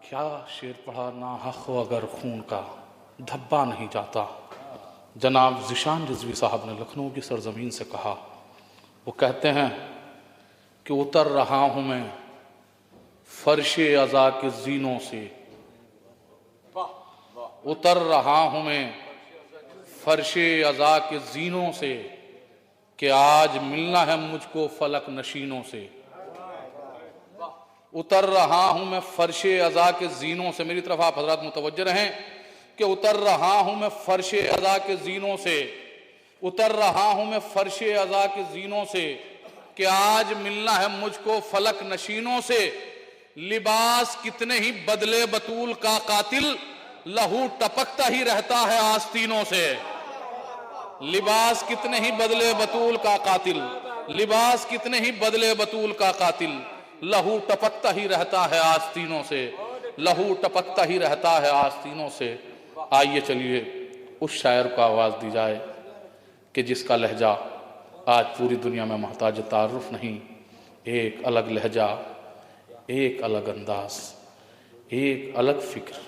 क्या शेर पढ़ा ना हक हो अगर खून का धब्बा नहीं जाता। जनाब ज़ीशान रिजवी साहब ने लखनऊ की सरजमीन से कहा। वो कहते हैं कि उतर रहा हूँ मैं फर्शे अज़ा के जीनों से, उतर रहा हूँ मैं फर्शे अज़ा के जीनों से, कि आज मिलना है मुझको फलक नशीनों से। उतर रहा हूं मैं फर्शे अज़ा के जीनों से, मेरी तरफ आप हजरात मुतवज्जह रहें कि उतर रहा हूं मैं फर्शे अज़ा के जीनों से, उतर रहा हूं मैं फर्शे अज़ा के जीनों से, कि आज मिलना है मुझको फलक नशीनों से। लिबास कितने ही बदले बतूल का कातिल, लहू टपकता ही रहता है आस्तीनों से। लिबास कितने ही बदले बतूल का कातिल, लिबास कितने ही बदले बतूल का कातिल, लहू टपकता ही रहता है आस्तीनों से, लहू टपकता ही रहता है आस्तीनों से। आइए चलिए उस शायर को आवाज़ दी जाए कि जिसका लहजा आज पूरी दुनिया में मोहताज तारुफ नहीं। एक अलग लहजा, एक अलग अंदाज, एक अलग फिक्र,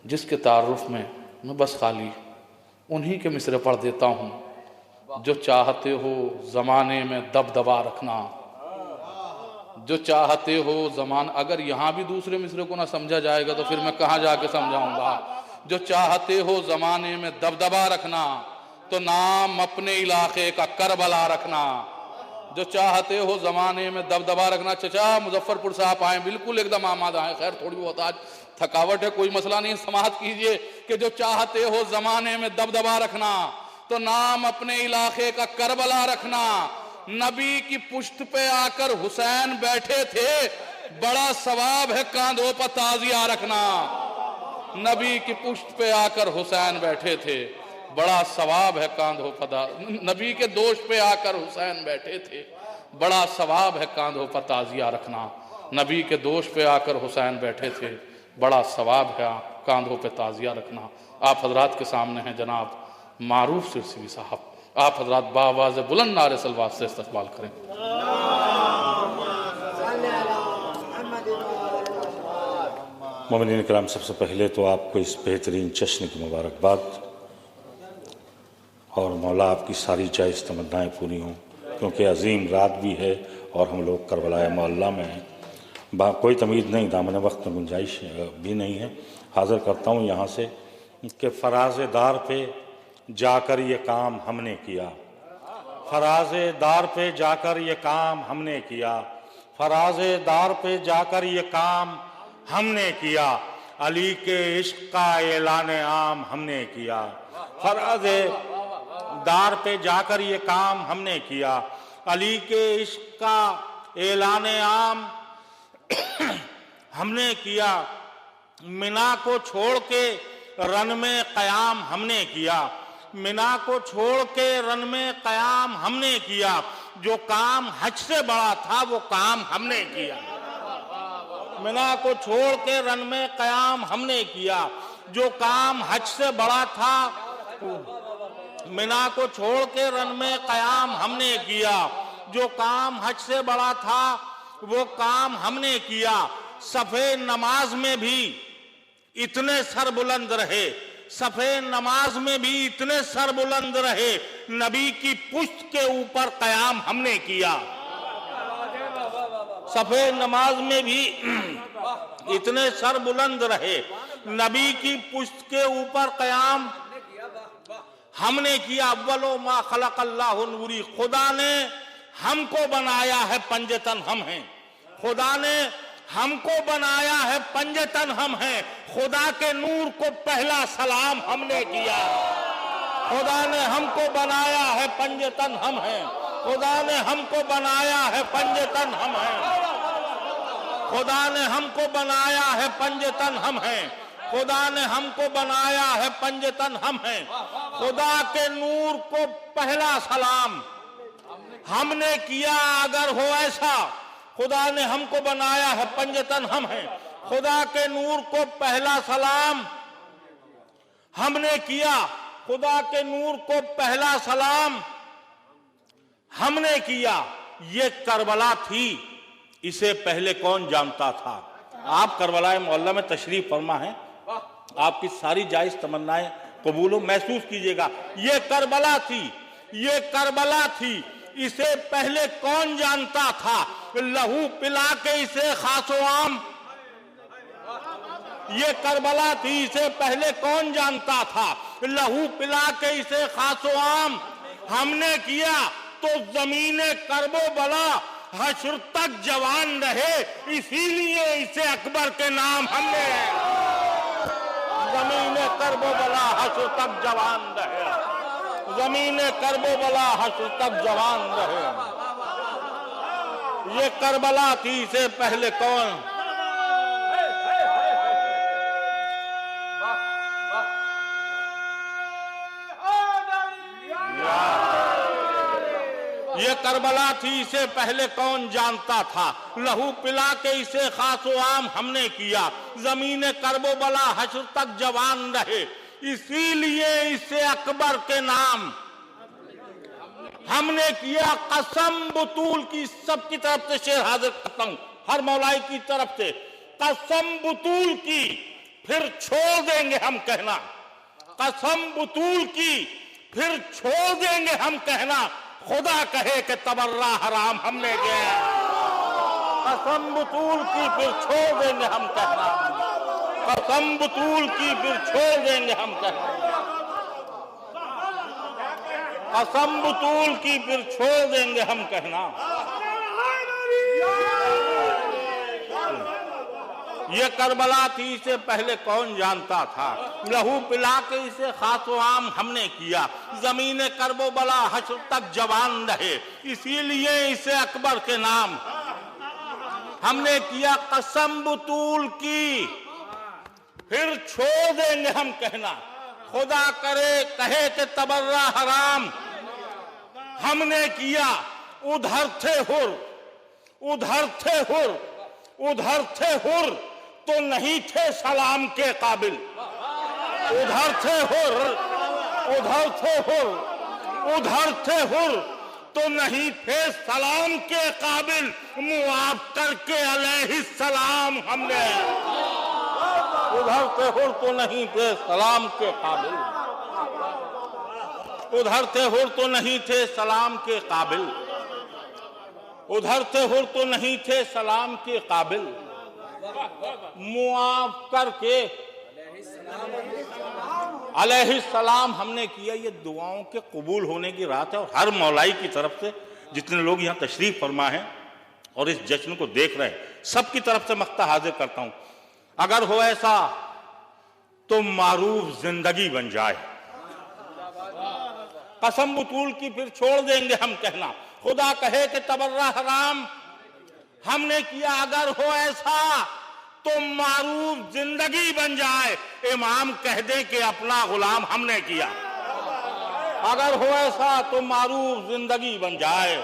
जिसके तारुफ में मैं बस खाली उन्हीं के मिसरे पढ़ देता हूँ। जो चाहते हो ज़माने में दबदबा रखना, जो चाहते हो ज़मान, अगर यहाँ भी दूसरे मिसरे को ना समझा जाएगा तो फिर मैं कहाँ जाके समझाऊंगा। जो चाहते हो ज़माने में दबदबा रखना, तो नाम अपने इलाके का करबला रखना। जो चाहते हो ज़माने में दबदबा रखना। चचा मुजफ्फरपुर से आप आए, बिल्कुल एकदम आमाद आए। खैर थोड़ी बहुत आज थकावट है, कोई मसला नहीं, समाअत कीजिए कि जो चाहते हो ज़माने में दबदबा रखना, तो नाम अपने इलाके का करबला रखना। नबी की पुश्त पे आकर हुसैन बैठे थे, बड़ा सवाब है कांधों पर ताजिया रखना। नबी की पुश्त पे आकर हुसैन बैठे थे, बड़ा सवाब है कांधों पर। नबी के दोष पे आकर हुसैन बैठे थे, बड़ा सवाब है कांधों पर ताजिया रखना। नबी के दोष पे आकर हुसैन बैठे थे, बड़ा सवाब है कांधों पे ताजिया रखना। आप हजरात के सामने हैं जनाब मारूफ सिरसिवी साहब, आप हजरात बावाज़ बुलंद नारे सलवात से इस्तक़बाल करें। मोमिनीन किराम, सबसे पहले तो आपको इस बेहतरीन जश्न की मुबारकबाद, और मौला आपकी सारी जायज़ तमन्नाएँ पूरी हों, क्योंकि अजीम रात भी है और हम लोग करबलाए मौला में हैं। कोई तमीज़ नहीं, दामन वक्त में गुंजाइश भी नहीं है। हाज़िर करता हूँ यहाँ से कि फराज़ेदार पे जाकर ये काम हमने किया, फराज़ेदार पे जाकर ये काम हमने किया, फराज़ेदार पे जाकर ये काम हमने किया, अली के इश्क का ऐलान आम हमने किया। फराज़ेदार पे जाकर ये काम हमने किया, अली के इश्क का ऐलान आम हमने किया। मिना को छोड़ के रन में क़याम हमने किया, मिना को छोड़ के रन में क़याम हमने किया। जो काम हज से बड़ा था वो काम हमने किया। मिना को छोड़ के रन में क़याम हमने किया, जो काम हज से बड़ा था। मिना को छोड़ के रन में क़याम हमने किया, जो काम हज से बड़ा था वो काम हमने किया। सफ़े नमाज में भी इतने सर बुलंद रहे, सफ़े नमाज में भी इतने सर बुलंद रहे, नबी की पुश्त के ऊपर क़याम हमने किया। सफ़े नमाज में भी इतने सर बुलंद रहे, नबी की पुश्त के ऊपर क़याम हमने किया। अव्वलो मा खलक़ल्लाहु नूरी, खुदा ने हमको बनाया है पंजतन हम हैं, खुदा ने हमको बनाया है पंजतन हम हैं। खुदा के नूर को पहला सलाम हमने किया। खुदा ने हमको बनाया है पंजतन हम हैं, खुदा ने हमको बनाया है पंजतन हम हैं, खुदा ने हमको बनाया है पंजतन हम हैं, खुदा ने हमको बनाया है पंजतन हम हैं। खुदा के नूर को पहला सलाम हमने किया। अगर हो ऐसा, खुदा ने हमको बनाया है पंजतन हम हैं, खुदा के नूर को पहला सलाम हमने किया। खुदा के नूर को पहला सलाम हमने किया। ये करबला थी, इसे पहले कौन जानता था? आप करबला मोहल्ला में तशरीफ फरमा है, आपकी सारी जायज तमन्नाएं कबूल हो। महसूस कीजिएगा, ये करबला थी, ये करबला थी। इसे पहले कौन जानता था? लहू पिला के इसे खासो आम। ये करबला थी, इसे पहले कौन जानता था? लहू पिला के इसे खासो आम। हमने किया तो जमीने करबो बला हश्र तक जवान रहे, इसीलिए इसे अकबर के नाम हमने। जमीने करबो बला हश्र तक जवान रहे, जमीने करबो बला हश्र तक जवान रहे। ये करबला थी, इसे पहले कौन? ये करबला थी, इसे पहले कौन जानता था? लहू पिला के इसे खासो आम हमने किया, जमीन करबो बला हश्र तक जवान रहे, इसीलिए इसे अकबर के नाम हमने किया। कसम बुतूल की, सबकी तरफ से शेर हाजिर करता हूं, हर मौलाई की तरफ से। कसम बुतूल की, फिर छोड़ देंगे हम कहना। कसम बुतूल की, फिर छोड़ देंगे हम कहना। खुदा कहे कि तबर्रा हराम हमने किया। कसम बुतूल की, फिर छोड़ देंगे हम कहना। कसम बुतूल की, फिर छोड़ देंगे हम कहना। कसम बुतूल की, फिर छोड़ देंगे हम कहना। ये करबला थी, इसे पहले कौन जानता था? लहू पिला के इसे खासो आम हमने किया, जमीन करबो बला हश्र तक जवान रहे, इसीलिए इसे अकबर के नाम हमने किया। कसम बुतूल की, फिर छोड़ देंगे हम कहना। खुदा करे कहे कि तबर्रा हराम हमने किया। उधर थे हुर, उधर थे हुर, उधर थे हुर, तो नहीं थे सलाम के काबिल। उधर थे हुर, उधर थे हुर, उधर थे हुर, तो नहीं थे सलाम के काबिल। मुआफ करके अलैहिस्सलाम हमने। उधर थे हुर, तो नहीं थे सलाम के काबिल। उधर थे हुर, तो नहीं थे सलाम के काबिल। उधर थे हुर, तो नहीं थे सलाम के काबिल। मुआफ करके अलैहिस्सलाम हमने किया। ये दुआओं के कबूल होने की रात है, और हर मौलाई की तरफ से जितने लोग यहाँ तशरीफ फरमा हैं और इस जश्न को देख रहे हैं, सबकी तरफ से मख्ता हाजिर करता हूं, अगर हो ऐसा तो मारूफ जिंदगी बन जाए। कसम बुतूल की, फिर छोड़ देंगे हम कहना। खुदा कहे कि तबर्रा हराम हमने किया। अगर हो ऐसा तो मारूफ जिंदगी बन जाए। इमाम कह दे कि अपना गुलाम हमने किया। अगर हो ऐसा तो मारूफ जिंदगी बन जाए।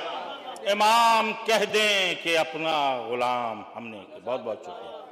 इमाम कह दें कि अपना गुलाम हमने किया। बहुत बहुत शुक्रिया।